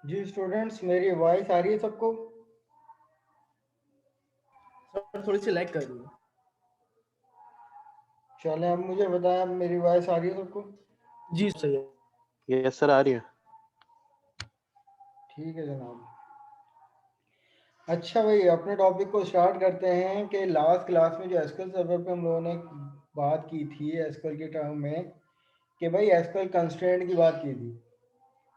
जी students, मेरी voice आ रही है सबको? सर थोड़ी सी लैग कर रही है। चले, अब मुझे बताएं, अब मेरी वॉइस आ रही है सबको? जी सही है। यस सर, आ रही है। ठीक है जनाब। अच्छा भाई, अपने टॉपिक को स्टार्ट करते हैं कि लास्ट क्लास में जो एसक्यूएल सर्वर पे हम लोगों ने बात की थी एसक्यूएल के टर्म में, कि भाई एसक्यूएल कंस्ट्रेंट की बात की थी।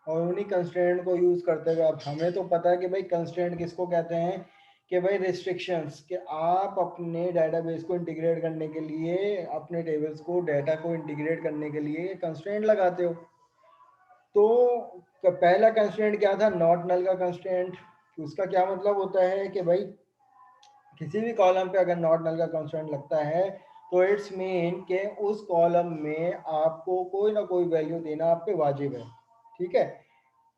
और उन्हीं कंस्ट्रेंट को यूज़ करते हुए अब हमें तो पता है कि भाई कंस्ट्रेंट किसको कहते हैं, कि भाई रिस्ट्रिक्शंस, कि आप अपने डाटाबेस को इंटीग्रेट करने के लिए, अपने टेबल्स को, डाटा को इंटीग्रेट करने के लिए कंस्ट्रेंट लगाते हो। तो पहला कंस्ट्रेंट क्या था? नॉट नल का कंस्ट्रेंट। उसका क्या मतलब होता है कि भाई किसी भी कॉलम पे अगर नॉट नल का कंस्ट्रेंट लगता है तो इट्स मीन के उस कॉलम में आपको कोई ना कोई वैल्यू देना आप पे वाजिब है। ठीक है।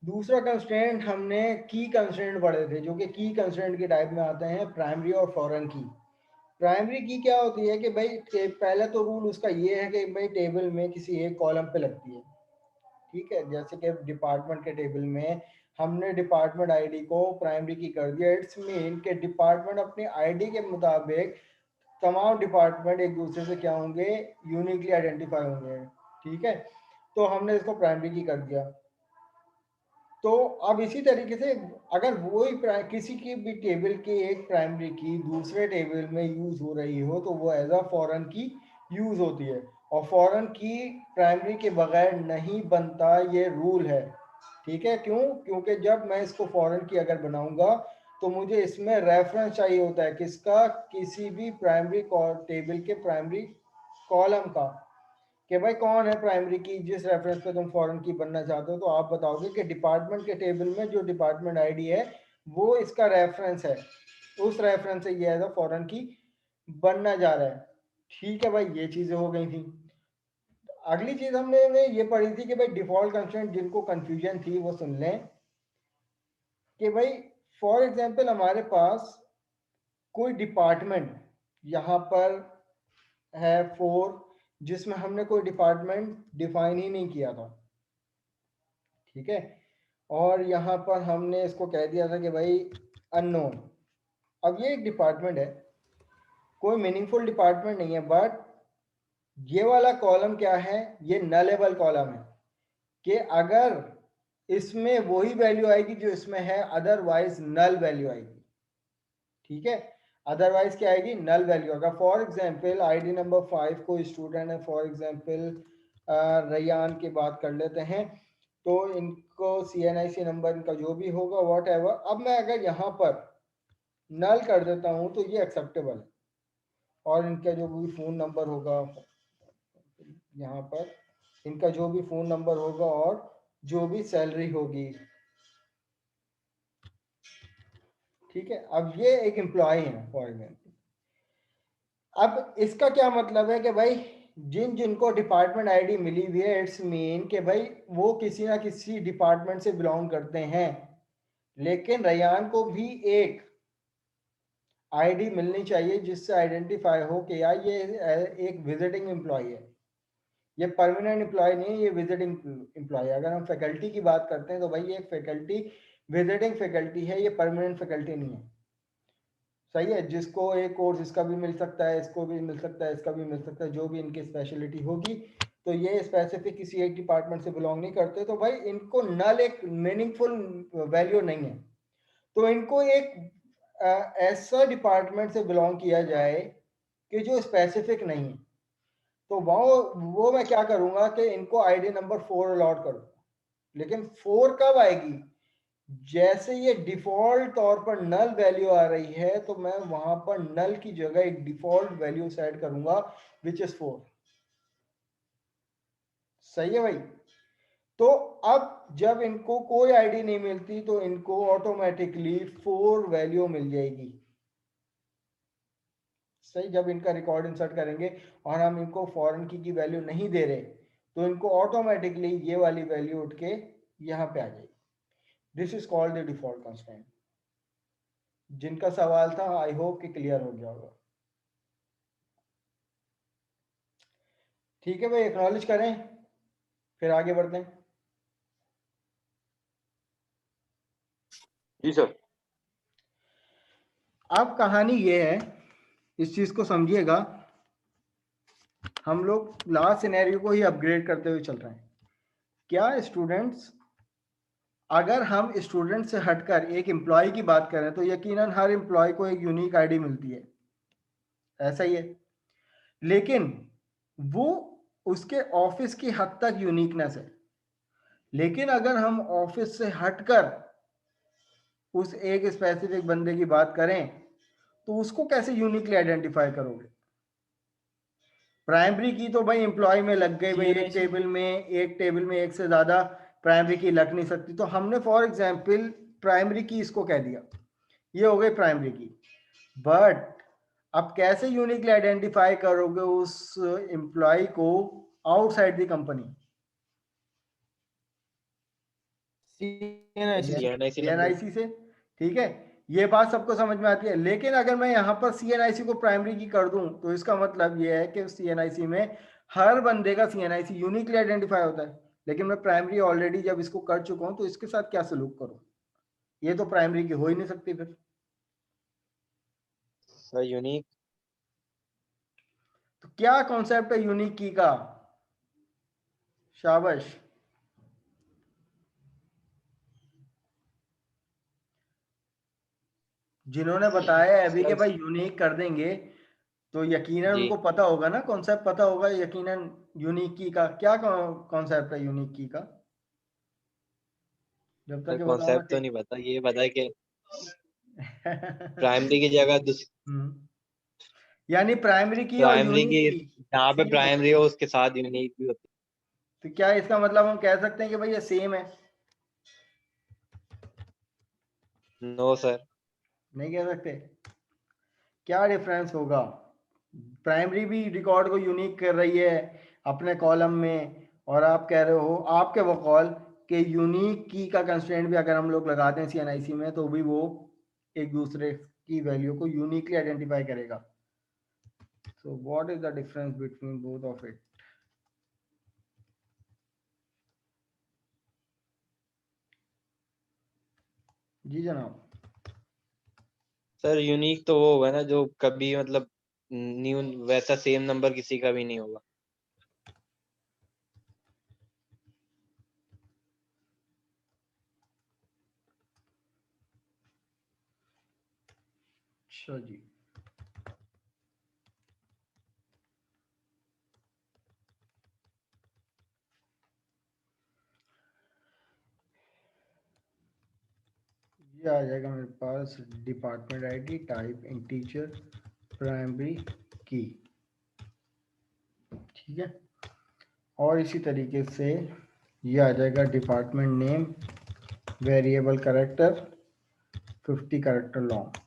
दूसरा कंस्ट्रेंट हमने की कंस्ट्रेंट पढ़े थे, जो कि की कंस्ट्रेंट के टाइप में आते हैं प्राइमरी और फॉरेन की। प्राइमरी की क्या होती है कि भाई पहला तो रूल उसका ये है कि भाई टेबल में किसी एक कॉलम पे लगती है। ठीक है। जैसे कि डिपार्टमेंट के टेबल में हमने डिपार्टमेंट आईडी को प्राइमरी की कर दिया, इट्स मीन के डिपार्टमेंट अपने आईडी के मुताबिक तमाम डिपार्टमेंट एक दूसरे से क्या होंगे, यूनिकली आइडेंटिफाई होंगे। ठीक है। तो हमने इसको प्राइमरी की कर दिया। तो अब इसी तरीके से अगर वही किसी की भी टेबल की एक प्राइमरी की दूसरे टेबल में यूज हो रही हो तो वो एज अ फॉरेन की यूज होती है। और फॉरेन की प्राइमरी के बगैर नहीं बनता, ये रूल है। ठीक है। क्यों? क्योंकि जब मैं इसको फॉरेन की अगर बनाऊंगा तो मुझे इसमें रेफरेंस चाहिए होता है, किसका? किसी भी प्राइमरी टेबल के प्राइमरी कॉलम का, कि भाई कौन है प्राइमरी की जिस रेफरेंस पे तुम फॉरेन की बनना चाहते हो। तो आप बताओगे कि डिपार्टमेंट के टेबल में जो डिपार्टमेंट आईडी है वो इसका रेफरेंस है, उस रेफरेंस से ये एज अ फॉरेन की बनना जा रहा है। ठीक है भाई, ये चीजें हो गई थी। अगली चीज हमने ये पढ़ी थी कि भाई डिफॉल्ट कंस्ट्रेंट, जिनको कंफ्यूजन थी वो सुन लें, कि भाई फॉर एग्जांपल हमारे पास कोई डिपार्टमेंट यहाँ पर है 4, जिसमें हमने कोई डिपार्टमेंट डिफाइन ही नहीं किया था। ठीक है। और यहाँ पर हमने इसको कह दिया था कि भाई अननोन। अब ये एक डिपार्टमेंट है, कोई मीनिंगफुल डिपार्टमेंट नहीं है, बट ये वाला कॉलम क्या है? ये नलेबल कॉलम है, कि अगर इसमें वही वैल्यू आएगी जो इसमें है, अदरवाइज नल वैल्यू आएगी। ठीक है। अदरवाइज क्या आएगी? Null value. अगर फॉर एग्जांपल आईडी नंबर 5 कोई स्टूडेंट है, फॉर एग्जांपल रैयान की बात कर लेते हैं, तो इनको CNIC नंबर इनका जो भी होगा वॉट एवर, अब मैं अगर यहाँ पर नल कर देता हूँ तो ये एक्सेप्टेबल है। और इनका जो भी फ़ोन नंबर होगा यहाँ पर, इनका जो भी फ़ोन नंबर होगा और जो भी सैलरी होगी। ठीक है। अब ये एक एम्प्लॉय है फॉर एग्जाम्पल। अब इसका क्या मतलब है कि भाई जिन जिनको डिपार्टमेंट आईडी मिली हुई है, इट्स मीन कि भाई वो किसी ना किसी डिपार्टमेंट से बिलोंग करते हैं। लेकिन रैयान को भी एक आईडी मिलनी चाहिए जिससे आइडेंटिफाई हो कि यार ये एक विजिटिंग एम्प्लॉय है, ये परमानेंट एम्प्लॉय नहीं है, ये विजिटिंग एम्प्लॉय है। अगर हम फैकल्टी की बात करते हैं तो भाई ये एक फैकल्टी विजिटिंग फैकल्टी है, ये परमानेंट फैकल्टी नहीं है। सही है। जिसको एक कोर्स इसका भी मिल सकता है, इसको भी मिल सकता है, इसका भी मिल सकता है, जो भी इनकी स्पेशलिटी होगी। तो ये स्पेसिफिक किसी एक डिपार्टमेंट से बिलोंग नहीं करते, तो भाई इनको नल एक मीनिंगफुल वैल्यू नहीं है। तो इनको एक ऐसा डिपार्टमेंट से बिलोंग किया जाए कि जो स्पेसिफिक नहीं है। तो वो मैं क्या करूंगा कि इनको आईडी नंबर 4 अलॉट करूंगा। लेकिन 4 कब आएगी? जैसे ये डिफॉल्ट तौर पर नल वैल्यू आ रही है तो मैं वहां पर नल की जगह एक डिफॉल्ट वैल्यू सेट करूंगा, विच इज 4। सही है भाई। तो अब जब इनको कोई आईडी नहीं मिलती तो इनको ऑटोमेटिकली 4 वैल्यू मिल जाएगी। सही। जब इनका रिकॉर्ड इंसर्ट करेंगे और हम इनको फॉरेन की वैल्यू नहीं दे रहे तो इनको ऑटोमेटिकली ये वाली वैल्यू उठ के यहाँ पे आ जाएगी। This is called the default constant. जिनका सवाल था आई होप कि क्लियर हो गया होगा। ठीक है भाई, एक्नॉलेज करें, फिर आगे बढ़ते हैं। जी सर। अब कहानी ये है, इस चीज को समझिएगा, हम लोग लास्ट सिनेरियो को ही अपग्रेड करते हुए चल रहे हैं। क्या स्टूडेंट्स, अगर हम स्टूडेंट से हटकर एक एम्प्लॉय की बात करें तो यकीनन हर एम्प्लॉय को एक यूनिक आईडी मिलती है, ऐसा ही है, लेकिन वो उसके ऑफिस की हद तक यूनिकनेस है। लेकिन अगर हम ऑफिस से हटकर उस एक स्पेसिफिक बंदे की बात करें तो उसको कैसे यूनिकली आइडेंटिफाई करोगे? प्राइमरी की तो भाई एम्प्लॉय में लग गई, भाई एक टेबल में एक से ज्यादा प्राइमरी की लग नहीं सकती, तो हमने फॉर एग्जांपल प्राइमरी की इसको कह दिया, ये हो गई प्राइमरी की। बट अब कैसे यूनिकली आइडेंटिफाई करोगे उस एम्प्लॉय को आउटसाइड द कंपनी? सीएनआईसी से, ठीक है, ये बात सबको समझ में आती है। लेकिन अगर मैं यहाँ पर सीएनआईसी को प्राइमरी की कर दूं तो इसका मतलब ये है कि सीएनआईसी में हर बंदे का सीएनआईसी यूनिकली आइडेंटिफाई होता है, लेकिन मैं प्राइमरी ऑलरेडी जब इसको कर चुका हूं तो इसके साथ क्या सलूक करूं? ये तो प्राइमरी की हो ही नहीं सकती फिर। Sir unique. तो क्या कॉन्सेप्ट है यूनिक की का? शाबाश। जिन्होंने बताया है अभी कि भाई यूनिक कर देंगे तो यकीनन जी उनको पता होगा ना, कॉन्सेप्ट पता होगा यकीनन यूनिक की का। क्या कॉन्सेप्ट है यूनिक की का? जब तक सर, ये बताऊंगा कॉन्सेप्ट तो ठीक। नहीं पता, ये पता है कि प्राइमरी की जगह यानी प्राइमरी की और प्राइमरी यूनिक की की जहाँ पे सेम होती प्राइमरी है। हो उसके साथ यूनिक भी होती तो क्या इसका मतलब हम कह सकते हैं कि भाई ये सेम है? है। No sir. नहीं कह सकते। क्या डिफरेंस होगा? प्राइमरी भी रिकॉर्ड को यूनिक कर रही है अपने कॉलम में, और आप कह रहे हो आपके वो कॉल के यूनिक की का कंस्ट्रेंट भी अगर हम लोग लगाते हैं सीएनआईसी में तो भी वो एक दूसरे की वैल्यू को यूनिकली आइडेंटिफाई करेगा। So what is the difference between both of it? जी जनाब। सर यूनिक तो वो होगा ना जो कभी मतलब न्यू वैसा सेम नंबर किसी का भी नहीं होगा। अच्छा जी। ये आ जाएगा मेरे पास department ID type integer primary key, ठीक है। और इसी तरीके से ये आ जाएगा department name variable character 50 character long.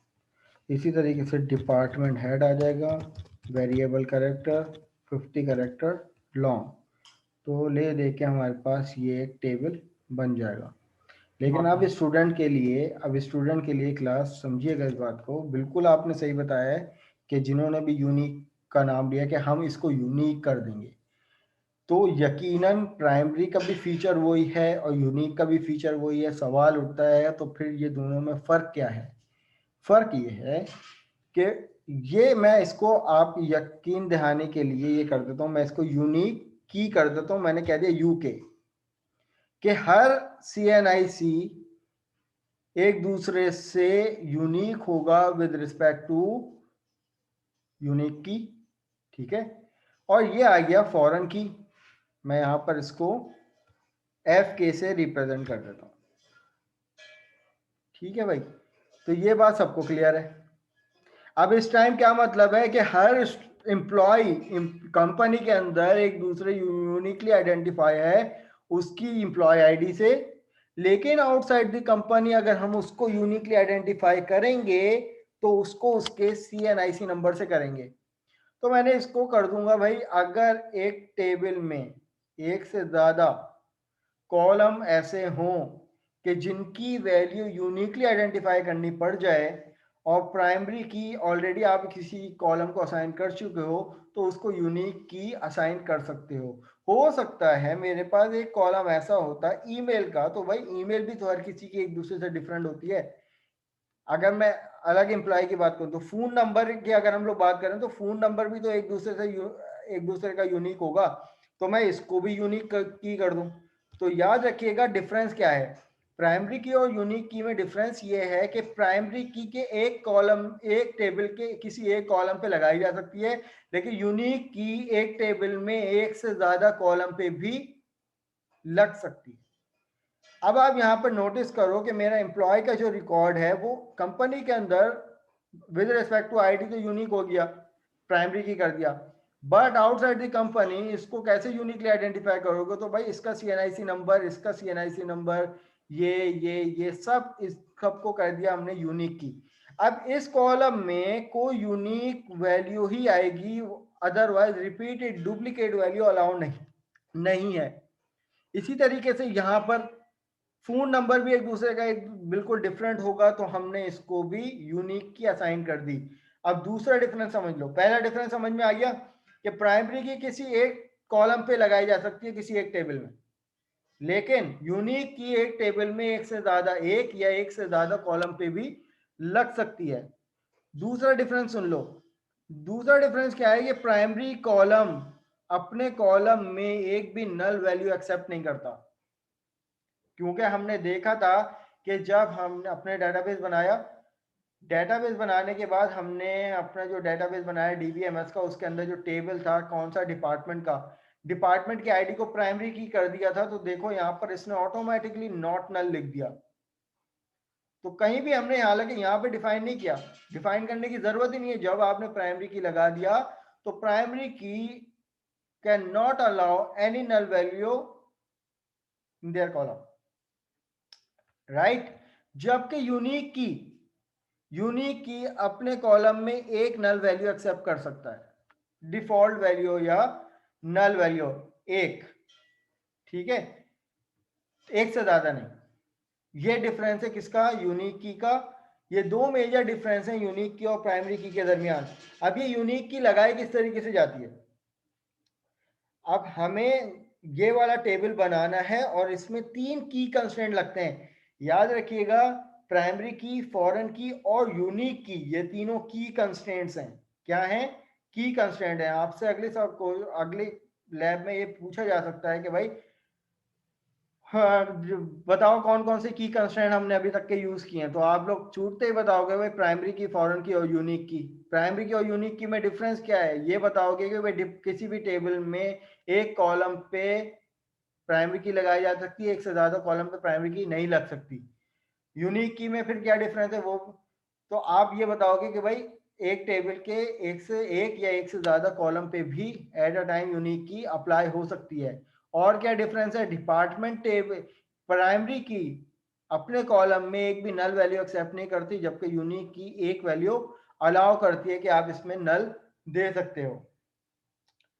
इसी तरीके से डिपार्टमेंट हेड आ जाएगा वेरिएबल कैरेक्टर 50 कैरेक्टर लॉन्ग। तो ले दे के हमारे पास ये एक टेबल बन जाएगा। लेकिन अब स्टूडेंट के लिए क्लास समझिएगा इस बात को, बिल्कुल आपने सही बताया है कि जिन्होंने भी यूनिक का नाम लिया कि हम इसको यूनिक कर देंगे, तो यकीनन प्राइमरी का भी फीचर वही है और यूनिक का भी फीचर वही है। सवाल उठता है तो फिर ये दोनों में फ़र्क क्या है? फ़र्क ये है कि ये मैं इसको आप यकीन दिलाने के लिए ये कर देता हूँ, मैं इसको यूनिक की कर देता हूँ। मैंने कह दिया यूके कि हर सीएनआईसी एक दूसरे से यूनिक होगा विद रिस्पेक्ट टू यूनिक की, ठीक है। और ये आ गया फॉरेन की, मैं यहां पर इसको एफ के से रिप्रेजेंट कर देता हूं, ठीक है भाई। तो ये बात सबको क्लियर है। अब इस टाइम क्या मतलब है कि हर एम्प्लॉय कंपनी के अंदर एक दूसरे यूनिकली आइडेंटिफाई है उसकी एम्प्लॉय आईडी से, लेकिन आउटसाइड द कंपनी अगर हम उसको यूनिकली आइडेंटिफाई करेंगे तो उसको उसके सीएनआईसी नंबर से करेंगे। तो मैंने इसको कर दूंगा भाई, अगर एक टेबल में एक से ज्यादा कॉलम ऐसे हों कि जिनकी वैल्यू यूनिकली आइडेंटिफाई करनी पड़ जाए और प्राइमरी की ऑलरेडी आप किसी कॉलम को असाइन कर चुके हो तो उसको यूनिक की असाइन कर सकते हो सकता है मेरे पास एक कॉलम ऐसा होता है ईमेल का, तो भाई ईमेल भी तो हर किसी की एक दूसरे से डिफरेंट होती है। अगर मैं अलग एम्प्लॉय की बात करूं तो फोन नंबर की अगर हम लोग बात करें तो फोन नंबर भी तो एक दूसरे का यूनिक होगा, तो मैं इसको भी यूनिक की कर दूं। तो याद रखिएगा डिफरेंस क्या है प्राइमरी की और यूनिक की में। डिफरेंस ये है कि प्राइमरी की के एक कॉलम एक टेबल के किसी एक कॉलम पे लगाई जा सकती है, लेकिन यूनिक की एक टेबल में एक से ज्यादा कॉलम पे भी लग सकती है। अब आप यहां पर नोटिस करो कि मेरा एम्प्लॉय का जो रिकॉर्ड है वो कंपनी के अंदर विद रिस्पेक्ट टू आईडी तो यूनिक हो गया, प्राइमरी की कर दिया, बट आउटसाइड द कंपनी इसको कैसे यूनिकली आइडेंटिफाई करोगे? तो भाई इसका सीएनआईसी नंबर, इसका सीएनआईसी नंबर, ये सब इस सबको कर दिया हमने यूनिक की। अब इस कॉलम में कोई यूनिक वैल्यू ही आएगी, otherwise repeated duplicate value allow नहीं है। इसी तरीके से यहां पर फोन नंबर भी एक दूसरे का एक बिल्कुल डिफरेंट होगा, तो हमने इसको भी यूनिक की असाइन कर दी। अब दूसरा डिफरेंस समझ लो। पहला डिफरेंस समझ में आ गया कि प्राइमरी की किसी एक कॉलम पे लगाई जा सकती है किसी एक टेबल में, लेकिन यूनिक की एक टेबल में एक से ज्यादा, एक या एक से ज्यादा कॉलम पे भी लग सकती है। दूसरा डिफरेंस सुन लो। दूसरा डिफरेंस क्या है? ये प्राइमरी कॉलम अपने कॉलम में एक भी नल वैल्यू एक्सेप्ट नहीं करता, क्योंकि हमने देखा था कि जब हमने अपने डेटाबेस बनाया, डेटाबेस बनाने के बाद हमने अपना जो डेटाबेस बनाया डीबीएमएस का, उसके अंदर जो टेबल था कौन सा डिपार्टमेंट का, डिपार्टमेंट की आईडी को प्राइमरी की कर दिया था, तो देखो यहाँ पर इसने ऑटोमेटिकली नॉट नल लिख दिया। तो कहीं भी हमने हालांकि यहाँ पे डिफाइन नहीं किया, डिफाइन करने की जरूरत ही नहीं है। जब आपने प्राइमरी की लगा दिया तो primary key can not allow any null value in their column, right. जबकि यूनिक की अपने कॉलम में एक नल वैल्यू एक्सेप्ट कर सकता है, डिफॉल्ट वैल्यू या नल वैल्यू एक, ठीक है, एक से ज्यादा नहीं। ये डिफरेंस है किसका? यूनिक की का। ये दो मेजर डिफरेंस हैं यूनिक की और प्राइमरी की के दरमियान। अब ये यूनिक की लगाई किस तरीके से जाती है? अब हमें ये वाला टेबल बनाना है और इसमें 3 की कंस्ट्रेंट लगते हैं, याद रखिएगा। प्राइमरी की, फॉरेन की और यूनिक की, ये तीनों की कंस्ट्रेंट्स हैं। क्या हैं? की कंस्ट्रेंट है। आपसे अगले लैब में ये पूछा जा सकता है कि भाई हाँ, बताओ कौन कौन से की कंस्ट्रेंट हमने अभी तक के यूज किए हैं, तो आप लोग छूटते ही बताओगे भाई प्राइमरी की, फॉरेन की और यूनिक की। प्राइमरी की और यूनिक की में डिफरेंस क्या है ये बताओगे कि भाई किसी भी टेबल में एक कॉलम पे प्राइमरी की लगाई जा सकती है, एक से ज्यादा कॉलम पे प्राइमरी की नहीं लग सकती। यूनिक की में फिर क्या डिफरेंस है वो, तो आप ये बताओगे कि भाई एक टेबल के एक या एक से ज्यादा कॉलम पे भी एट अ टाइम यूनिक की अप्लाई हो सकती है। और क्या डिफरेंस है? डिपार्टमेंट टेबल प्राइमरी की अपने कॉलम में एक भी नल वैल्यू एक्सेप्ट नहीं करती, जबकि यूनिक की एक वैल्यू अलाउ करती है कि आप इसमें नल दे सकते हो,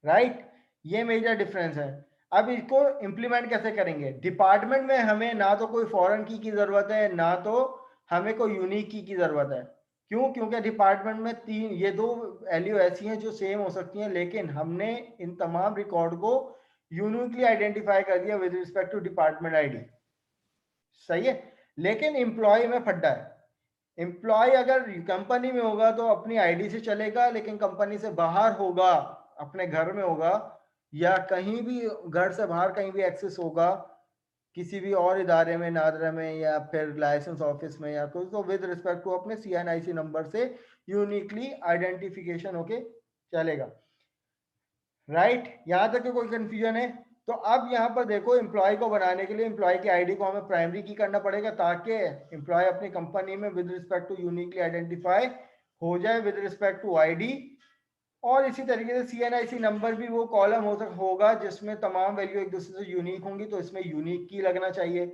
राइट। ये मेजर डिफरेंस है। अब इसको इंप्लीमेंट कैसे करेंगे? डिपार्टमेंट में हमें ना तो कोई फॉरेन की जरूरत है, ना तो हमें कोई यूनिक की जरूरत है। क्यों? क्योंकि डिपार्टमेंट में ये दो वैल्यू ऐसी हैं जो सेम हो सकती हैं, लेकिन हमने इन तमाम रिकॉर्ड को यूनिकली आइडेंटिफाई कर दिया with respect to department ID, सही है। लेकिन एम्प्लॉय में फड्डा है। एम्प्लॉय अगर कंपनी में होगा तो अपनी आईडी से चलेगा, लेकिन कंपनी से बाहर होगा, अपने घर में होगा या कहीं भी घर से बाहर कहीं भी एक्सेस होगा, किसी भी और इदारे में, नादरा में या फिर लाइसेंस ऑफिस में या कुछ, तो विद रिस्पेक्ट टू अपने सीएनआईसी नंबर से यूनिकली आइडेंटिफिकेशन होके चलेगा, राइट। यहां तक कोई कंफ्यूजन है? तो अब यहाँ पर देखो, एम्प्लॉय को बनाने के लिए एम्प्लॉय की आईडी को हमें प्राइमरी की करना पड़ेगा, ताकि एम्प्लॉय अपनी कंपनी में with respect to uniquely identify हो जाए विद रिस्पेक्ट टू आईडी। और इसी तरीके से सीएनआईसी नंबर भी वो कॉलम होगा जिसमें तमाम वैल्यू एक दूसरे से यूनिक होंगी, तो इसमें यूनिक की लगना चाहिए।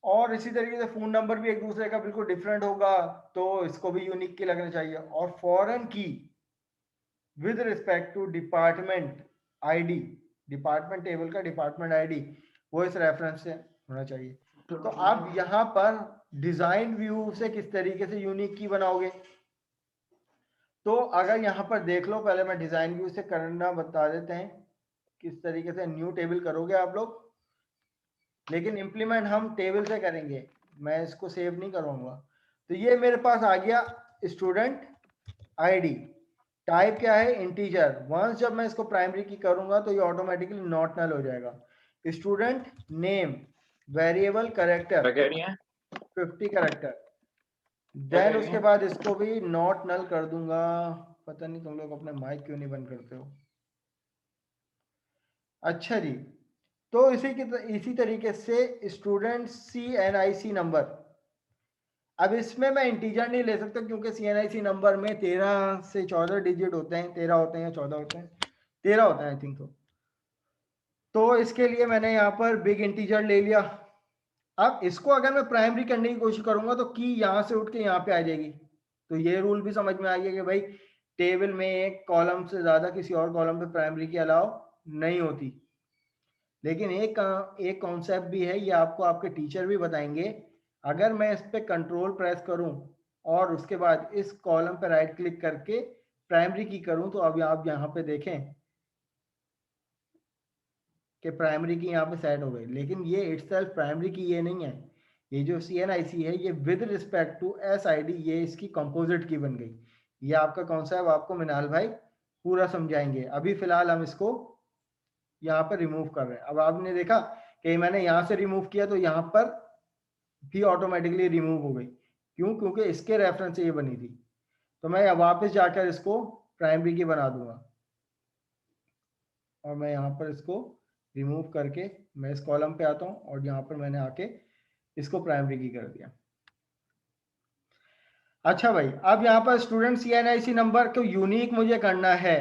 और इसी तरीके से फोन नंबर भी एक दूसरे का बिल्कुल डिफरेंट होगा, तो इसको भी यूनिक की लगना चाहिए। और foreign key with respect to department ID, department table का डिपार्टमेंट आईडी वो इस रेफरेंस से होना चाहिए। तो अब यहाँ पर डिजाइन व्यू से किस तरीके से यूनिक की बनाओगे? तो अगर यहाँ पर देख लो, पहले मैं डिजाइन व्यू से करना बता देते हैं किस तरीके से न्यू टेबल करोगे आप लोग, लेकिन इंप्लीमेंट हम टेबल से करेंगे, मैं इसको सेव नहीं करूँगा। तो ये मेरे पास आ गया स्टूडेंट आईडी, टाइप क्या है इंटीजर। वंस जब मैं इसको प्राइमरी की करूंगा तो ये ऑटोमेटिकली नॉट नल हो जाएगा। स्टूडेंट नेम वेरिएबल करेक्टर क्या कह रही हैं? 50 करेक्टर, क्या कह देन रही उसके हैं? बाद इसको भी नॉट नल कर दूंगा। पता नहीं तुम लोग अपने माइक क्यों नहीं बंद करते हो। अच्छा जी, तो इसी तरीके से स्टूडेंट CNIC नंबर, अब इसमें मैं इंटीजर नहीं ले सकता क्योंकि CNIC नंबर में 13 से 14 डिजिट होते हैं, 13 होते हैं या 14 होते हैं, 13 होते हैं आई थिंक। तो इसके लिए मैंने यहाँ पर बिग इंटीजर ले लिया। अब इसको अगर मैं प्राइमरी करने की कोशिश करूंगा तो की यहाँ से उठ के यहाँ पे आ जाएगी। तो ये रूल भी समझ में आ गया कि भाई टेबल में एक कॉलम से ज्यादा किसी और कॉलम पे प्राइमरी की अलाउ नहीं होती। लेकिन एक कॉन्सेप्ट भी है, ये आपको आपके टीचर भी बताएंगे। अगर मैं इस पे कंट्रोल प्रेस करूं और उसके बाद इस कॉलम पे राइट क्लिक करके प्राइमरी की करूं, तो अब आप यहाँ पे देखें कि प्राइमरी की यहाँ पे सेट हो गई। लेकिन ये इटसेल्फ प्राइमरी की ये नहीं है, ये जो CNIC है ये विद रिस्पेक्ट टू SID ये इसकी कंपोजिट की बन गई। ये आपका कॉन्सेप्ट आपको मिनाल भाई पूरा समझाएंगे। अभी फिलहाल हम इसको यहाँ पर रिमूव कर रहे हैं। अब आपने देखा कि मैंने यहाँ से रिमूव किया तो यहाँ पर भी ऑटोमेटिकली रिमूव हो गई। क्यों? क्योंकि इसके रेफरेंस से ये बनी थी। तो मैं वापस जाकर इसको प्राइमरी की बना दूंगा और मैं यहाँ पर इसको रिमूव करके मैं इस कॉलम पे आता हूँ और यहाँ पर मैंने आके इसको प्राइमरी की कर दिया। अच्छा भाई, अब यहाँ पर स्टूडेंट CNIC नंबर को यूनिक मुझे करना है।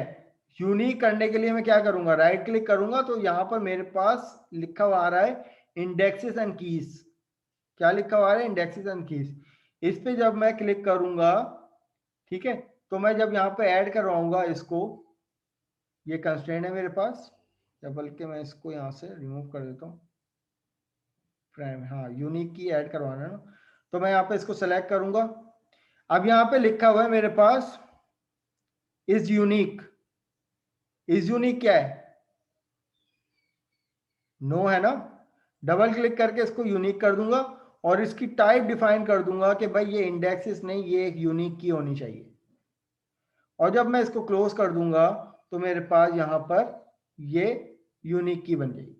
यूनिक करने के लिए मैं क्या करूंगा, राइट क्लिक करूंगा तो यहाँ पर मेरे पास लिखा हुआ आ रहा है इंडेक्सेस एंड कीज। क्या लिखा हुआ है? Indexes and keys. इस पे जब मैं क्लिक करूंगा, ठीक है, तो मैं जब यहाँ पे ऐड करवाऊंगा इसको, ये कंस्ट्रेंट है मेरे पास, या बल्कि मैं इसको यहाँ से रिमूव कर देता हूँ। प्राइम, हाँ यूनिक की ऐड करवाना है ना, तो मैं यहाँ पे इसको सेलेक्ट करूंगा। अब यहाँ पे लिखा हुआ है मेरे पास इज यूनिक। इज यूनिक क्या है? नो है ना। डबल क्लिक करके इसको यूनिक कर दूंगा और इसकी टाइप डिफाइन कर दूंगा कि भाई ये इंडेक्सेस नहीं, ये एक यूनिक की होनी चाहिए। और जब मैं इसको क्लोज कर दूंगा तो मेरे पास यहाँ पर ये यूनिक की बन जाएगी।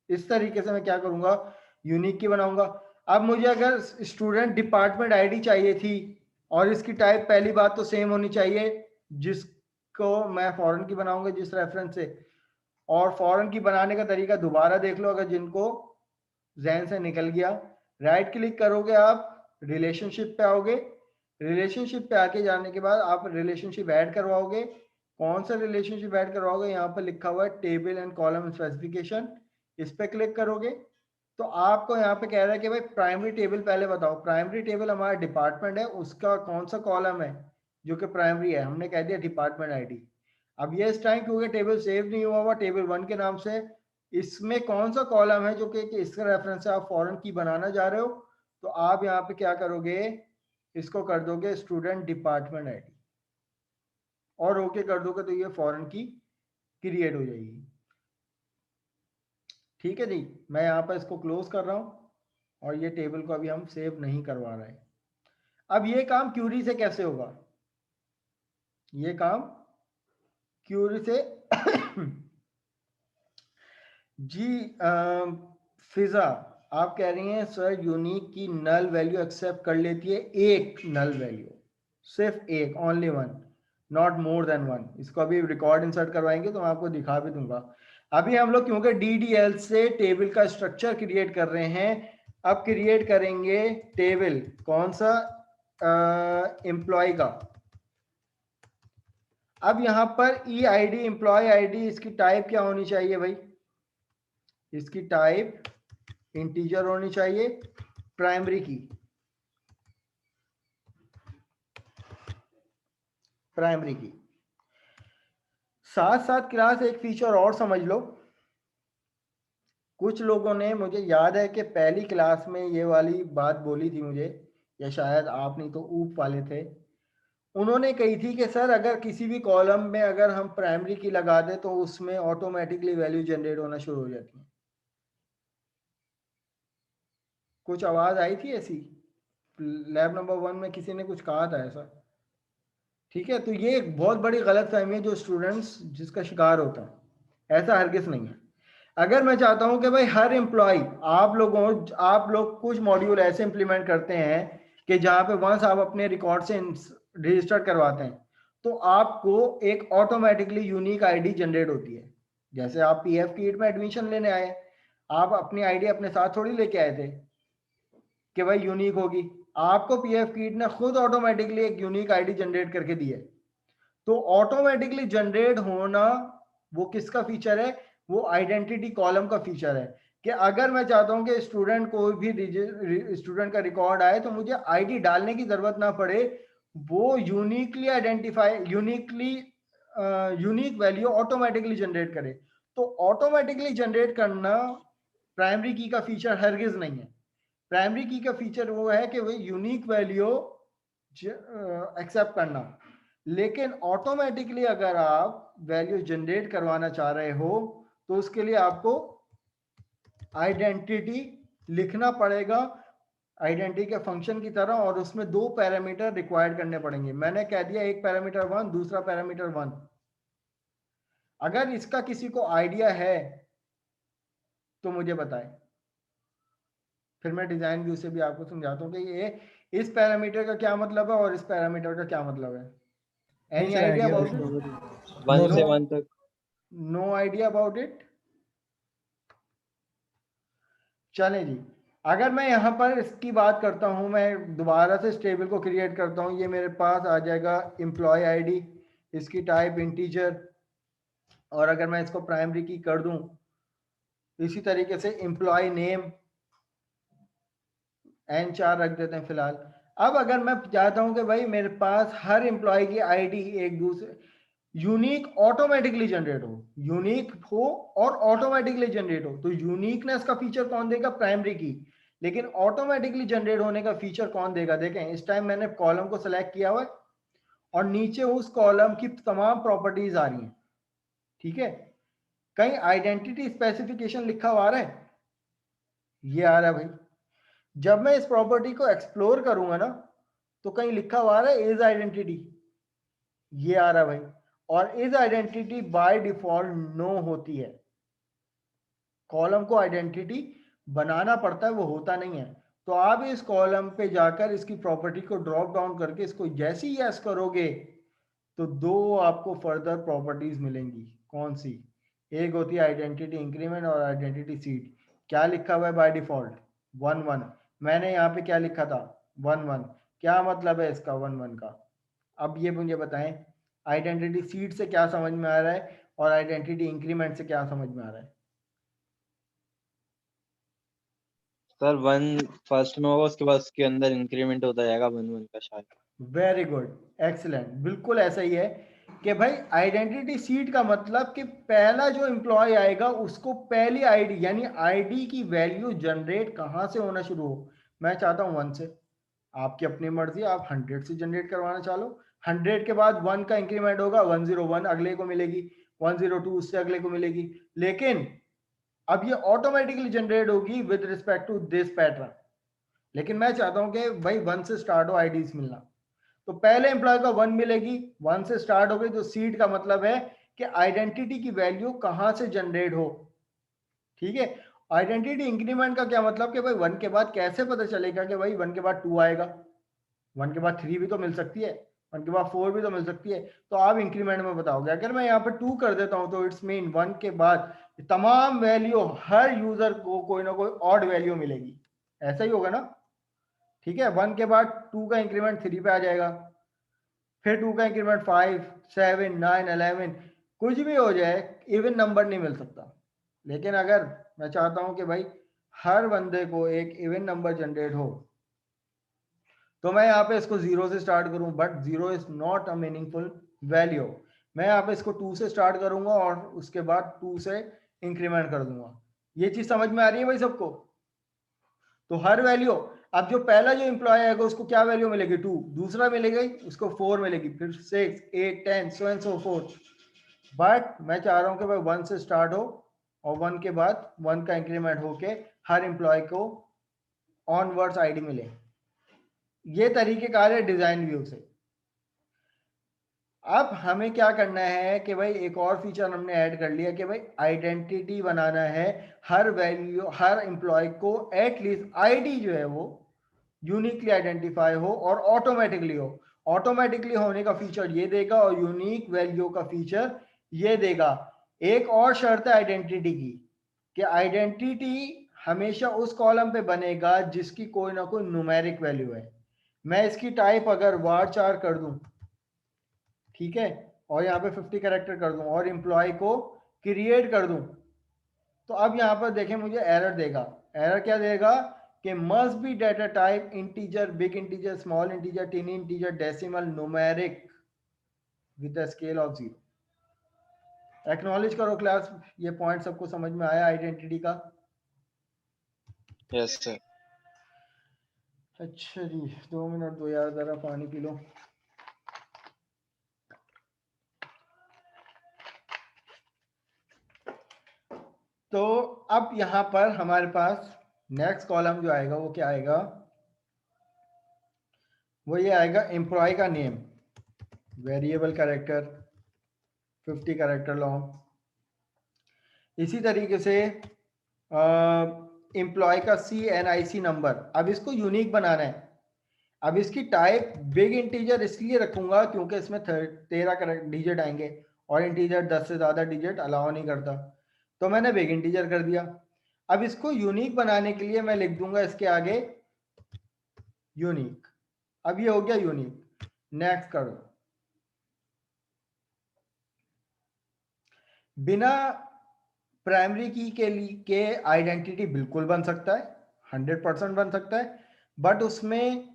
इस तरीके से मैं क्या करूंगा, यूनिक की बनाऊंगा। अब मुझे अगर स्टूडेंट डिपार्टमेंट आईडी चाहिए थी और इसकी टाइप पहली बात तो सेम होनी चाहिए जिसको मैं फॉरेन की बनाऊंगा जिस रेफरेंस से। और फॉरेन की बनाने का तरीका दोबारा देख लो अगर जिनको जहन से निकल गया। राइट क्लिक करोगे आप, रिलेशनशिप पे आओगे, रिलेशनशिप पे आके जाने के बाद आप रिलेशनशिप ऐड करवाओगे। कौन सा रिलेशनशिप ऐड करवाओगे? यहाँ पर लिखा हुआ है टेबल एंड कॉलम स्पेसिफिकेशन। इस पे क्लिक करोगे तो आपको यहाँ पे कह रहा है कि भाई प्राइमरी टेबल पहले बताओ। प्राइमरी टेबल हमारा डिपार्टमेंट है, उसका कौन सा कॉलम है जो कि प्राइमरी है? हमने कह दिया डिपार्टमेंट आईडी। अब ये इस टाइम क्योंकि टेबल सेव नहीं हुआ हुआ टेबल 1 के नाम से, इसमें कौन सा कॉलम है जो कि इसका रेफरेंस से आप फॉरेन की बनाना जा रहे हो, तो आप यहाँ पे क्या करोगे, इसको कर दोगे स्टूडेंट डिपार्टमेंट आईडी और ओके कर दोगे तो ये फॉरेन की क्रिएट हो जाएगी। ठीक है जी, मैं यहाँ पर इसको क्लोज कर रहा हूँ और ये टेबल को अभी हम सेव नहीं करवा रहे हैं। अब ये काम क्यूरी से कैसे होगा? ये काम क्यूरी से जी फिजा आप कह रही हैं सर यूनिक की नल वैल्यू एक्सेप्ट कर लेती है एक नल वैल्यू, सिर्फ एक, only one, not more than one. इसको अभी रिकॉर्ड इंसर्ट करवाएंगे तो मैं आपको दिखा भी दूंगा। अभी हम लोग क्योंकि DDL से टेबल का स्ट्रक्चर क्रिएट कर रहे हैं, अब क्रिएट करेंगे टेबल कौन सा, एम्प्लॉय का। अब यहाँ पर EID एम्प्लॉय आईडी, इसकी टाइप क्या होनी चाहिए भाई? इसकी टाइप इंटीजर होनी चाहिए, प्राइमरी की, प्राइमरी की। साथ साथ क्लास एक फीचर और समझ लो। कुछ लोगों ने, मुझे याद है कि पहली क्लास में ये वाली बात बोली थी मुझे, या शायद आप नहीं तो ऊप वाले थे, उन्होंने कही थी कि सर अगर किसी भी कॉलम में अगर हम प्राइमरी की लगा दें तो उसमें ऑटोमेटिकली वैल्यू जनरेट होना शुरू हो जाती है। कुछ आवाज आई थी ऐसी? लैब नंबर 1 में किसी ने कुछ कहा था ऐसा, ठीक है। तो ये एक बहुत बड़ी गलत फहमी है जो स्टूडेंट्स जिसका शिकार होता है, ऐसा हरगिज नहीं है। अगर मैं चाहता हूं कि भाई हर एम्प्लॉय, आप लोग कुछ मॉड्यूल ऐसे इंप्लीमेंट करते हैं कि जहां पे वंस आप अपने रिकॉर्ड से रजिस्टर करवाते हैं तो आपको एक ऑटोमेटिकली यूनिक आईडी जनरेट होती है। जैसे आप पीएफ कीट में एडमिशन लेने आए, आप अपनी आईडी अपने साथ थोड़ी लेके आए थे कि भाई यूनिक होगी, आपको पीएफ कीट ने खुद ऑटोमेटिकली एक यूनिक आईडी जनरेट करके दी है। तो ऑटोमेटिकली जनरेट होना वो किसका फीचर है, वो आइडेंटिटी कॉलम का फीचर है कि अगर मैं चाहता हूं कि स्टूडेंट कोई भी स्टूडेंट का रिकॉर्ड आए तो मुझे आईडी डालने की जरूरत ना पड़े, वो uniquely identify unique value automatically generate करे। तो ऑटोमेटिकली जनरेट करना प्राइमरी की का फीचर हरगिज नहीं है। प्राइमरी की का फीचर वो है कि वो यूनिक वैल्यू एक्सेप्ट करना। लेकिन ऑटोमेटिकली अगर आप वैल्यू जनरेट करवाना चाह रहे हो तो उसके लिए आपको आइडेंटिटी लिखना पड़ेगा आइडेंटिटी के फंक्शन की तरह, और उसमें 2 पैरामीटर रिक्वायर्ड करने पड़ेंगे। मैंने कह दिया एक पैरामीटर 1, दूसरा पैरामीटर 1। अगर इसका किसी को आइडिया है तो मुझे बताएं, फिर मैं डिजाइन व्यू से भी आपको समझाता हूँ कि ये इस पैरामीटर का क्या मतलब है और इस पैरामीटर का क्या मतलब है। नहीं any sir, idea idea about कुछ इट? नहीं। 1 नो से सर। 1 तक। No idea about it? चले जी, अगर मैं यहाँ पर इसकी बात करता हूँ, मैं दोबारा से इस टेबल को क्रिएट करता हूँ, ये मेरे पास आ जाएगा एम्प्लॉय आईडी, इसकी टाइप इंटीजर, और अगर मैं इसको प्राइमरी की कर दूं इसी तरीके से एम्प्लॉय नेम N4 रख देते हैं फिलहाल। अब अगर मैं चाहता हूं कि भाई मेरे पास हर एम्प्लॉय की आईडी एक दूसरे यूनिक ऑटोमेटिकली जनरेट हो, यूनिक हो और ऑटोमेटिकली जनरेट हो, तो यूनिकनेस का फीचर कौन देगा? प्राइमरी की। लेकिन ऑटोमेटिकली जनरेट होने का फीचर कौन देगा? देखें इस टाइम मैंने कॉलम को सिलेक्ट किया हुआ है और नीचे उस कॉलम की तमाम प्रॉपर्टीज आ रही हैं, ठीक है। कहीं आइडेंटिटी स्पेसिफिकेशन लिखा हुआ आ रहा है? ये आ रहा है भाई। जब मैं इस प्रॉपर्टी को एक्सप्लोर करूंगा ना तो कहीं लिखा हुआ आ रहा है इज आइडेंटिटी, ये आ रहा है भाई। और is identity by default no होती है, कॉलम को आइडेंटिटी बनाना पड़ता है, वो होता नहीं है। तो आप इस कॉलम पे जाकर इसकी प्रॉपर्टी को ड्रॉप डाउन करके इसको जैसे ही यस करोगे तो 2 आपको फर्दर प्रॉपर्टीज मिलेंगी। कौन सी? एक होती है आइडेंटिटी इंक्रीमेंट और आइडेंटिटी सीड। क्या लिखा हुआ है बाय डिफॉल्ट? 1 1। मैंने यहाँ पे क्या लिखा था? 1 1। क्या मतलब है इसका 1 1 का? अब ये मुझे बताएं, आइडेंटिटी सीड से क्या समझ में आ रहा है और आइडेंटिटी इंक्रीमेंट से क्या समझ में आ रहा है? सर 1 फर्स्ट में होगा, उसके बाद उसके अंदर इंक्रीमेंट होता जाएगा 1 1 का शायद। वेरी गुड, एक्सीलेंट, बिल्कुल ऐसा ही है कि भाई आइडेंटिटी सीट का मतलब कि पहला जो एम्प्लॉय आएगा उसको पहली आईडी यानी आईडी की वैल्यू जनरेट कहां से होना शुरू हो। मैं चाहता हूं 1 से, आपकी अपनी मर्जी, आप 100 से जनरेट करवाना चाहो। 100 के बाद 1 का इंक्रीमेंट होगा, 101 अगले को मिलेगी, 102 उससे अगले को मिलेगी। लेकिन अब ये ऑटोमेटिकली जनरेट होगी with respect to this pattern. लेकिन मैं चाहता हूं कि भाई 1 से स्टार्ट हो आईडीज मिलना, तो पहले एम्प्लॉय का 1 मिलेगी, 1 से स्टार्ट हो गई। तो सीड का मतलब है कि आइडेंटिटी की वैल्यू कहां से जनरेट हो, ठीक है। आइडेंटिटी इंक्रीमेंट का क्या मतलब कि भाई 1 के बाद कैसे पता चलेगा कि भाई 1 के बाद 2 आएगा, 1 के बाद 3 भी तो मिल सकती है, 1 के बाद 4 भी तो मिल सकती है। तो आप इंक्रीमेंट में बताओगे। अगर मैं यहाँ पे 2 कर देता हूं तो इट्स मीन 1 के बाद तमाम वैल्यू हर यूजर को कोई ना कोई ऑड वैल्यू मिलेगी, ऐसा ही होगा ना, ठीक है। 1 के बाद 2 का इंक्रीमेंट 3 पे आ जाएगा, फिर 2 का इंक्रीमेंट 5 7 9 11, कुछ भी हो जाए इवन नंबर नहीं मिल सकता। लेकिन अगर मैं चाहता हूं कि भाई हर बंदे को एक इवन नंबर जनरेट हो तो मैं यहाँ पे इसको 0 से स्टार्ट करूं, but 0 is not a meaningful value. मैं यहाँ पे इसको 2 से स्टार्ट करूंगा और उसके बाद 2 से इंक्रीमेंट कर दूंगा। ये चीज समझ में आ रही है भाई सबको? तो हर वैल्यू, अब जो पहला जो एम्प्लॉय आएगा उसको क्या वैल्यू मिलेगी? 2, दूसरा मिलेगा उसको 4 मिलेगी, फिर 6 8 10 so and so fourth. But मैं चाह रहा हूं कि भाई 1 से स्टार्ट हो और 1 के बाद 1 का इंक्रीमेंट होके हर एम्प्लॉय को ऑनवर्ड्स आईडी मिले। ये तरीकेकार है डिजाइन व्यू से। अब हमें क्या करना है कि भाई एक और फीचर हमने ऐड कर लिया कि भाई आइडेंटिटी बनाना है, हर वैल्यू हर एम्प्लॉय को एटलीस्ट आईडी जो है वो यूनिकली आइडेंटिफाई हो और ऑटोमेटिकली हो। ऑटोमेटिकली होने का फीचर ये देगा और यूनिक वैल्यू का फीचर ये देगा। एक और शर्त है आइडेंटिटी की कि आइडेंटिटी हमेशा उस कॉलम पे बनेगा जिसकी कोई ना कोई न्यूमेरिक वैल्यू है। मैं इसकी टाइप अगर varchar कर दूं, ठीक है, और यहाँ पे 50 कैरेक्टर कर दूं और एम्प्लॉय को क्रिएट कर दूं, तो अब यहाँ पर देखें मुझे एरर देगा। एरर क्या देगा कि must be data type integer, big integer, small integer, टिनी integer, decimal, numeric with the scale of 0। Acknowledge करो क्लास, ये पॉइंट सबको समझ में आया आइडेंटिटी का? Yes sir. अच्छा जी, 2 मिनट दो यार, जरा पानी पी लो। तो अब यहाँ पर हमारे पास नेक्स्ट कॉलम जो आएगा वो क्या आएगा, वो ये आएगा एम्प्लॉय का name, variable character 50 character long. इसी तरीके से एम्प्लॉय का CNIC नंबर, अब इसको यूनिक बनाना है। अब इसकी टाइप बिग इंटीजर इसलिए रखूंगा क्योंकि इसमें 13 डिजिट आएंगे और इंटीजर 10 से ज़्यादा डिजिट अलाउ नहीं करता, तो मैंने बिग इंटीजर कर दिया। अब इसको यूनिक बनाने के लिए मैं लिख दूंगा इसके आगे यूनिक। अब ये हो गया यूनिक। नेक्स्ट करो। बिना प्राइमरी की के लिए के आइडेंटिटी बिल्कुल बन सकता है, 100% बन सकता है, बट उसमें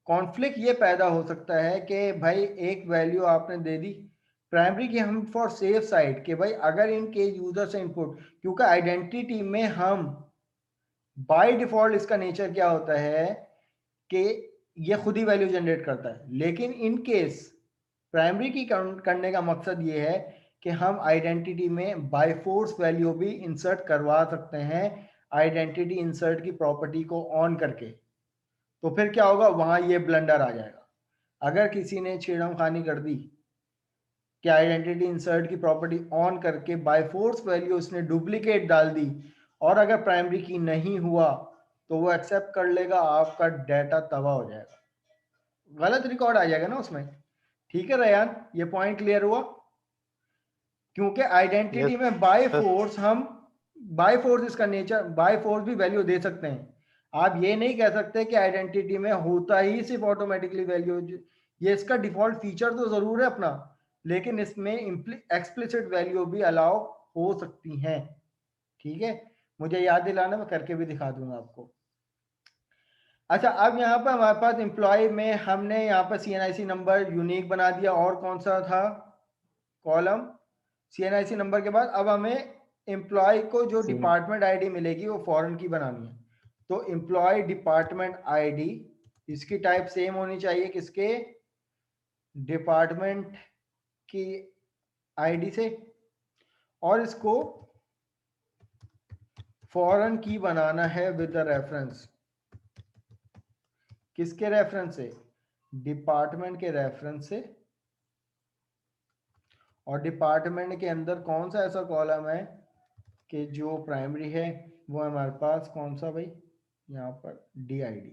कॉन्फ्लिक्ट ये पैदा हो सकता है कि भाई एक वैल्यू आपने दे दी प्राइमरी की, हम फॉर सेफ साइड कि भाई अगर इन केस यूजर से इनपुट, क्योंकि आइडेंटिटी में हम बाय डिफॉल्ट इसका नेचर क्या होता है कि ये खुद ही वैल्यू जनरेट करता है, लेकिन इन केस प्राइमरी की करने का मकसद ये है कि हम आइडेंटिटी में बाय फोर्स वैल्यू भी इंसर्ट करवा सकते हैं आइडेंटिटी इंसर्ट की प्रॉपर्टी को ऑन करके। तो फिर क्या होगा, वहां ये ब्लंडर आ जाएगा। अगर किसी ने छेड़म खानी कर दी कि आइडेंटिटी इंसर्ट की प्रॉपर्टी ऑन करके बाय फोर्स वैल्यू उसने डुप्लीकेट डाल दी और अगर प्राइमरी की नहीं हुआ तो वो एक्सेप्ट कर लेगा, आपका डाटा तबाह हो जाएगा, गलत रिकॉर्ड आ जाएगा ना उसमें। ठीक है रयान, ये पॉइंट क्लियर हुआ? क्योंकि आइडेंटिटी में बाय फोर्स हम बाय फोर्स इसका नेचर, बाय फोर्स भी वैल्यू दे सकते हैं। आप ये नहीं कह सकते कि आइडेंटिटी में होता ही सिर्फ ऑटोमेटिकली वैल्यू, ये इसका डिफॉल्ट फीचर तो जरूर है अपना, लेकिन इसमें एक्सप्लिसिट वैल्यू भी अलाउ हो सकती हैं। ठीक है, मुझे याद दिलाना, मैं करके भी दिखा दूंगा आपको। अच्छा, अब यहाँ पर हमारे पास एम्प्लॉय में हमने यहाँ पर CNIC नंबर यूनिक बना दिया, और कौन सा था कॉलम? CNIC नंबर के बाद अब हमें एम्प्लॉय को जो डिपार्टमेंट आईडी मिलेगी वो फॉरेन की बनानी है। तो एम्प्लॉय डिपार्टमेंट आईडी, इसकी टाइप सेम होनी चाहिए किसके, डिपार्टमेंट की आईडी से, और इसको फॉरेन की बनाना है विद द रेफरेंस, किसके रेफरेंस से, डिपार्टमेंट के रेफरेंस से। और डिपार्टमेंट के अंदर कौन सा ऐसा कॉलम है कि जो प्राइमरी है, वो हमारे पास कौन सा भाई, यहाँ पर DID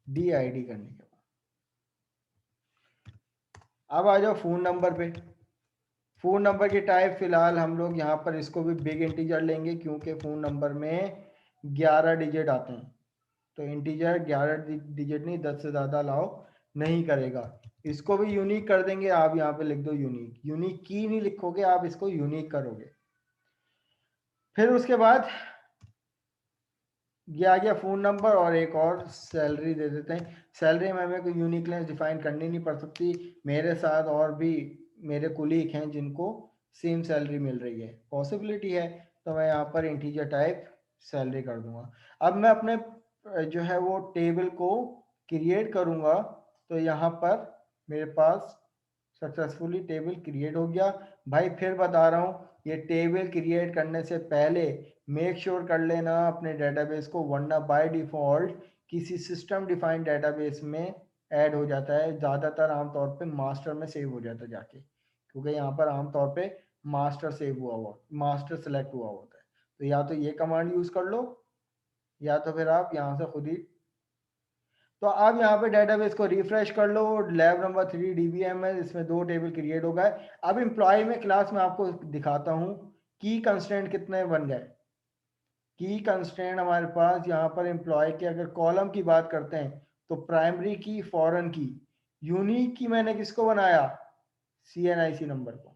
करने के बाद अब आ जाओ फोन नंबर पे। फोन नंबर की टाइप फिलहाल हम लोग यहाँ पर इसको भी बिग इंटीजर लेंगे क्योंकि फोन नंबर में 11 डिजिट आते हैं, तो इंटीजर 11 डिजिट नहीं, 10 से ज़्यादा अलाउ नहीं करेगा। इसको भी यूनिक कर देंगे, आप यहाँ पे लिख दो यूनिक। यूनिक की नहीं लिखोगे आप, इसको यूनिक करोगे। फिर उसके बाद ये आ गया फोन नंबर, और एक और सैलरी दे देते हैं। सैलरी में हमें कोई यूनिकनेस डिफाइन करनी नहीं पड़ सकती, मेरे साथ और भी मेरे कुलीग हैं जिनको सेम सैलरी मिल रही है, पॉसिबिलिटी है, तो मैं यहाँ पर इंटीजर टाइप सैलरी कर दूंगा। अब मैं अपने जो है वो टेबल को क्रिएट करूँगा, तो यहाँ पर मेरे पास सक्सेसफुली टेबल क्रिएट हो गया। भाई फिर बता रहा हूँ, ये टेबल क्रिएट करने से पहले मेक श्योर कर लेना अपने डेटाबेस को, वरना बाय डिफॉल्ट किसी सिस्टम डिफाइंड डेटाबेस में ऐड हो जाता है, ज़्यादातर आमतौर पे मास्टर में सेव हो जाता है जाके, क्योंकि यहाँ पर आमतौर पे मास्टर सेव हुआ मास्टर सेलेक्ट हुआ होता है। तो या तो ये कमांड यूज़ कर लो, या तो फिर आप यहाँ से खुद ही। तो आप यहाँ पे डेटाबेस को रिफ्रेश कर लो, लैब नंबर 3 DBM है, इसमें 2 टेबल क्रिएट हो गए। अब एम्प्लॉय में क्लास में आपको दिखाता हूँ की कंस्ट्रेंट कितने बन गए। की कंस्ट्रेंट हमारे पास यहाँ पर एम्प्लॉय के अगर कॉलम की बात करते हैं तो प्राइमरी की, फॉरेन की, यूनिक की मैंने किसको बनाया, CNIC नंबर को,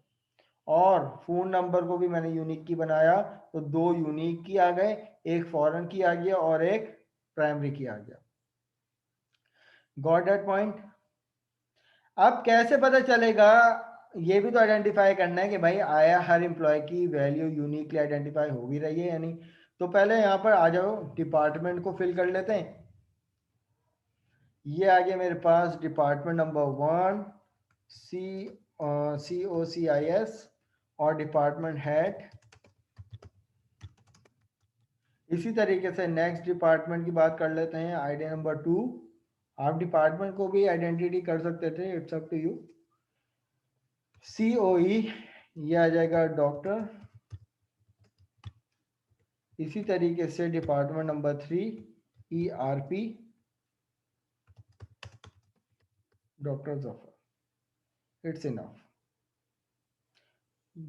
और फोन नंबर को भी मैंने यूनिक की बनाया। तो 2 यूनिक की आ गए, एक फॉरेन की आ गया और एक प्राइमरी की आ गया। Got that point. अब कैसे पता चलेगा, ये भी तो आइडेंटिफाई करना है कि भाई आया हर एम्प्लॉय की वैल्यू यूनिकली आइडेंटिफाई हो भी रही है या नहीं। तो पहले यहाँ पर आ जाओ, डिपार्टमेंट को फिल कर लेते हैं। ये आ गया मेरे पास डिपार्टमेंट नंबर 1 COCIS और डिपार्टमेंट हेड। इसी तरीके से नेक्स्ट डिपार्टमेंट की बात कर लेते हैं, आईडी नंबर 2। आप डिपार्टमेंट को भी आइडेंटिटी कर सकते थे, it's up to you. COE ये आ जाएगा डॉक्टर। इसी तरीके से department number 3 ERP doctor Zafar. It's enough.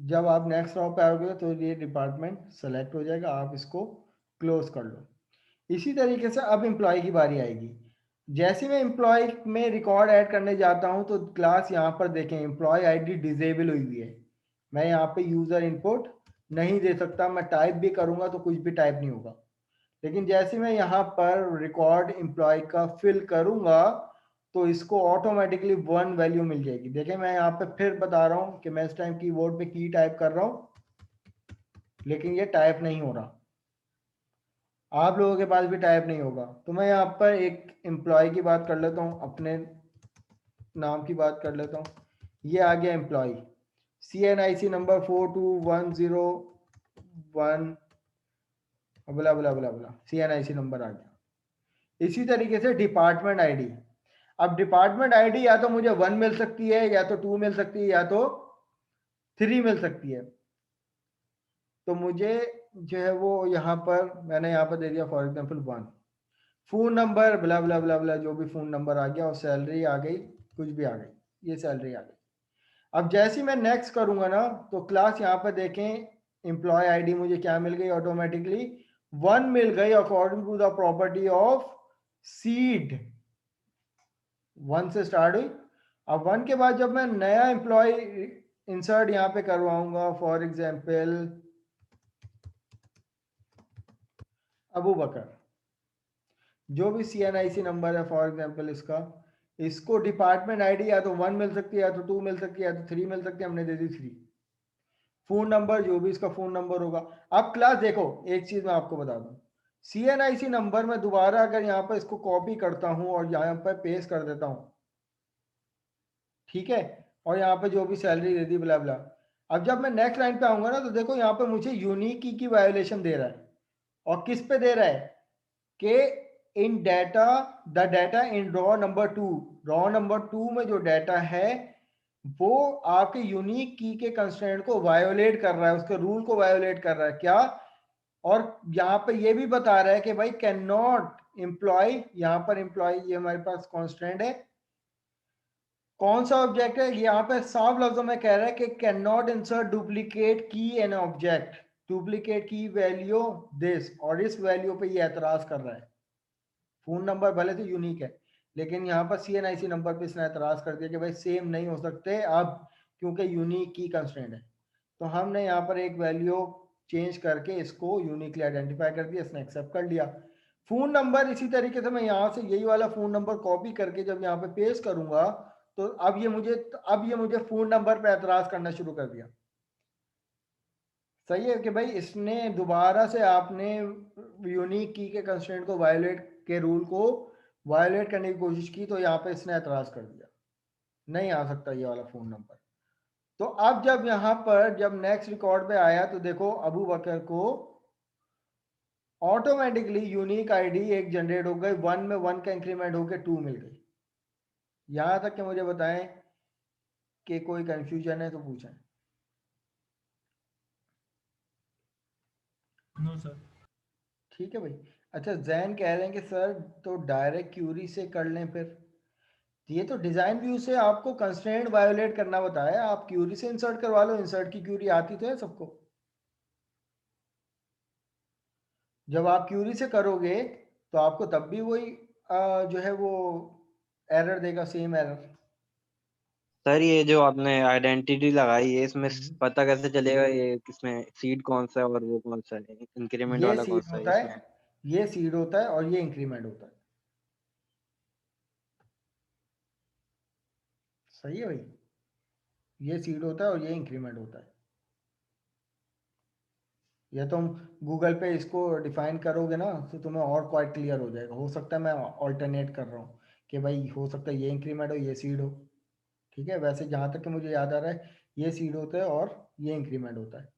जब आप नेक्स्ट रो पे आओगे तो ये डिपार्टमेंट सेलेक्ट हो जाएगा, आप इसको क्लोज कर लो। इसी तरीके से अब एम्प्लॉय की बारी आएगी। जैसे मैं एम्प्लॉय में रिकॉर्ड ऐड करने जाता हूं तो क्लास यहाँ पर देखें एम्प्लॉय आईडी डिसेबल हुई हुई है। मैं यहाँ पे यूजर इनपुट नहीं दे सकता, मैं टाइप भी करूंगा तो कुछ भी टाइप नहीं होगा। लेकिन जैसे मैं यहाँ पर रिकॉर्ड एम्प्लॉय का फिल करूंगा तो इसको ऑटोमेटिकली 1 वैल्यू मिल जाएगी। देखिए मैं यहाँ पे फिर बता रहा हूँ कि मैं इस टाइम कीबोर्ड पे की टाइप कर रहा हूँ, लेकिन ये टाइप नहीं हो रहा। आप लोगों के पास भी टाइप नहीं होगा। तो मैं यहाँ पर एक एम्प्लॉय की बात कर लेता हूँ, अपने नाम की बात कर लेता हूँ। ये आ गया एम्प्लॉय, CNIC नंबर 42101 बला बला बला बला, CNIC नंबर आ गया। इसी तरीके से डिपार्टमेंट आईडी। अब डिपार्टमेंट आईडी या तो मुझे 1 मिल सकती है, या तो 2 मिल सकती है, या तो 3 मिल सकती है। तो मुझे जो है वो यहाँ पर मैंने यहाँ पर दे दिया फॉर एग्जाम्पल 1। फोन नंबर बला बला बला बला, जो भी फोन नंबर आ गया, और सैलरी आ गई, कुछ भी आ गई, ये सैलरी आ गई। अब जैसे मैं नेक्स्ट करूंगा ना तो क्लास यहाँ पर देखें एम्प्लॉय आईडी मुझे क्या मिल गई, ऑटोमेटिकली 1 मिल गई according to the property of seed. 1 से स्टार्ट हुई। अब 1 के बाद जब मैं नया एम्प्लॉय इंसर्ट यहाँ पे करवाऊंगा, फॉर एग्जाम्पल अबू बकर, जो भी CNIC नंबर है फॉर एग्जांपल इसको डिपार्टमेंट आईडी या तो 1 मिल सकती है, या तो 2 मिल सकती है, या तो 3 मिल सकती है, हमने दे दी 3। फोन नंबर जो भी इसका फोन नंबर होगा। अब क्लास देखो, एक चीज मैं आपको बता दूं, CNIC नंबर में दोबारा अगर यहाँ पर इसको कॉपी करता हूं और यहाँ पर पेस्ट कर देता हूं, ठीक है, और यहाँ पे जो भी सैलरी दे दी बला बला। अब जब मैं नेक्स्ट लाइन पे आऊंगा ना तो देखो यहाँ पे मुझे यूनिक की वायोलेशन दे रहा है, और किस पे दे रहा है कि in data the data in row number 2, row number 2 में जो डाटा है वो आपके यूनिक की के कंस्ट्रेंट को वायोलेट कर रहा है, उसके रूल को वायोलेट कर रहा है क्या। और यहाँ पे ये भी बता रहा है कि भाई कैन नॉट एम्प्लॉय, यहाँ पर एम्प्लॉय ये हमारे पास कॉन्स्टेंट है, कौन सा ऑब्जेक्ट है, यहाँ पे साफ लफ्जों में कह रहा है कि कैन नॉट इंसर्ट डुप्लीकेट की एन ऑब्जेक्ट, डुप्लीकेट की वैल्यू दिस, और इस वैल्यू पे ये एतराज कर रहा है। फोन नंबर भले तो यूनिक है, लेकिन यहाँ पर CNIC नंबर पे इसने एतराज कर दिया कि भाई सेम नहीं हो सकते अब, क्योंकि यूनिक की कंस्ट्रेंट है। तो हमने यहाँ पर एक वैल्यू चेंज करके इसको यूनिकली आइडेंटिफाई कर दिया, इसने एक्सेप्ट कर लिया। फोन नंबर इसी तरीके से मैं यहाँ से यही वाला फोन नंबर कॉपी करके जब यहाँ पे पेस्ट करूंगा तो अब ये मुझे फोन नंबर पे एतराज करना शुरू कर दिया। सही है कि भाई इसने दोबारा से आपने यूनिक की के कंस्ट्रेंट को वायोलेट के रूल को वायोलेट करने की कोशिश की, तो यहाँ पे इसने एतराज कर दिया, नहीं आ सकता ये वाला फोन नंबर। तो अब जब यहाँ पर जब नेक्स्ट रिकॉर्ड पे आया तो देखो अबू बकर को ऑटोमेटिकली यूनिक आईडी एक जनरेट हो गई, 1 में 1 का इंक्रीमेंट होकर 2 मिल गई। यहाँ तक कि मुझे बताएं कि कोई कंफ्यूजन है तो पूछें। No sir. ठीक है भाई। अच्छा, जैन कह रहे हैं कि सर तो डायरेक्ट क्यूरी से कर लें फिर। ये तो डिजाइन व्यू से आपको कंस्ट्रेंट वायोलेट करना बताया, आप क्यूरी से इंसर्ट करवा लो, इंसर्ट की क्यूरी आती तो है सबको। जब आप क्यूरी से करोगे तो आपको तब भी वही जो है वो एरर देगा, सेम एरर। सर ये जो आपने आइडेंटिटी लगाई है इसमें पता कैसे चलेगा ये किसमें सीड कौन सा है और वो कौन सा है, इंक्रीमेंट ये वाला कौन सीड सा है होता इसमें? है, ये सीड होता है और ये इंक्रीमेंट होता है। सही है भाई, ये सीड होता है और ये इंक्रीमेंट होता है। या तुम गूगल पे इसको डिफाइन करोगे ना तो तुम्हें और क्वाइट क्लियर हो जाएगा। हो सकता है मैं ऑल्टरनेट कर रहा हूँ कि भाई हो सकता है ये इंक्रीमेंट हो ये सीड हो। ठीक है, वैसे जहाँ तक कि मुझे याद आ रहा है ये सीड होता है और ये इंक्रीमेंट होता है।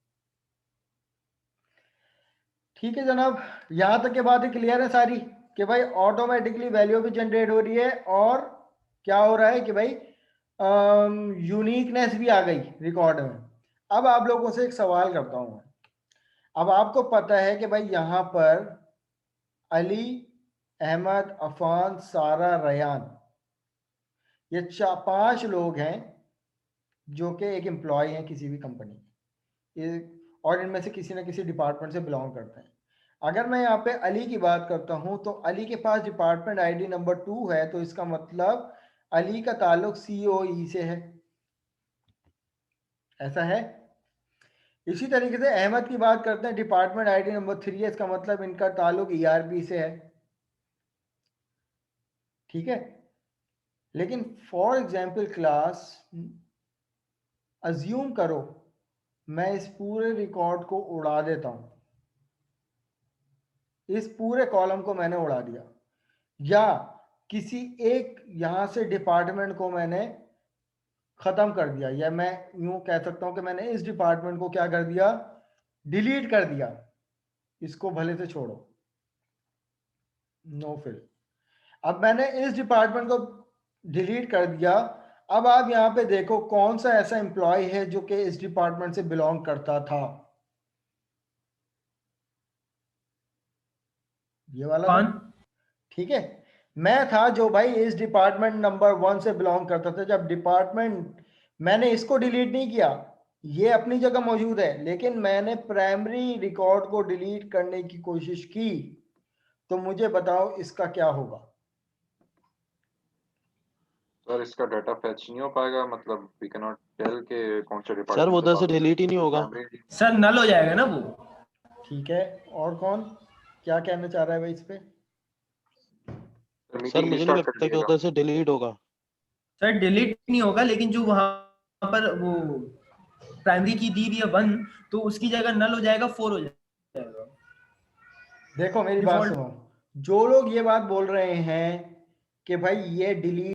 ठीक है जनाब, यहाँ तक के बातें क्लियर है सारी कि भाई ऑटोमेटिकली वैल्यू भी जनरेट हो रही है और क्या हो रहा है कि भाई यूनिकनेस भी आ गई रिकॉर्ड में। अब आप लोगों से एक सवाल करता हूँ। अब आपको पता है कि भाई यहाँ पर अली, अहमद, अफान, सारा, रयान, ये 5 लोग हैं जो कि एक एम्प्लॉय हैं किसी भी कंपनी, और इनमें से किसी ना किसी डिपार्टमेंट से बिलोंग करते हैं। अगर मैं यहाँ पे अली की बात करता हूँ तो अली के पास डिपार्टमेंट आईडी नंबर 2 है, तो इसका मतलब अली का ताल्लुक सीओई से है। ऐसा है। इसी तरीके से अहमद की बात करते हैं, डिपार्टमेंट आईडी नंबर 3 है, इसका मतलब इनका ताल्लुक ईआरबी से है। ठीक है, लेकिन फॉर एग्जाम्पल क्लास, अज्यूम करो मैं इस पूरे रिकॉर्ड को उड़ा देता हूं, इस पूरे कॉलम को मैंने उड़ा दिया, या किसी एक यहां से डिपार्टमेंट को मैंने खत्म कर दिया, या मैं यूं कह सकता हूं कि मैंने इस डिपार्टमेंट को क्या कर दिया, डिलीट कर दिया। इसको भले से छोड़ो, नो फिल। अब मैंने इस डिपार्टमेंट को डिलीट कर दिया। अब आप यहाँ पे देखो कौन सा ऐसा एम्प्लॉय है जो कि इस डिपार्टमेंट से बिलोंग करता था। ये वाला था। ठीक है, मैं था जो भाई इस डिपार्टमेंट नंबर 1 से बिलोंग करता था। जब डिपार्टमेंट, मैंने इसको डिलीट नहीं किया, ये अपनी जगह मौजूद है, लेकिन मैंने प्राइमरी रिकॉर्ड को डिलीट करने की कोशिश की, तो मुझे बताओ इसका क्या होगा। सर इसका डाटा फैच नहीं हो पाएगा, मतलब वी कैन नॉट टेल के कौन से सर डिपार्टमेंट वो से उधर से बात डिलीट ही नहीं होगा। प्राइमरी। सर नल हो जाएगा ना वो। ठीक है, और कौन क्या कहना चाह रहा है भाई इस पे? सर सर मीटिंग मुझे नहीं रिस्टार्ट कर लगता कि लीजिएगा। उधर से डिलीट होगा। सर डिलीट नहीं होगा, लेकिन जो वहां पर वो प्राइमरी की दी हुई है 1, तो उसकी जगह नल हो जाएगा, 4 हो जाएगा। देखो मेरी बात डिफॉल्ट सुनो, जो लोग ये बात बोल रहे हैं कि भाई ये डिलीट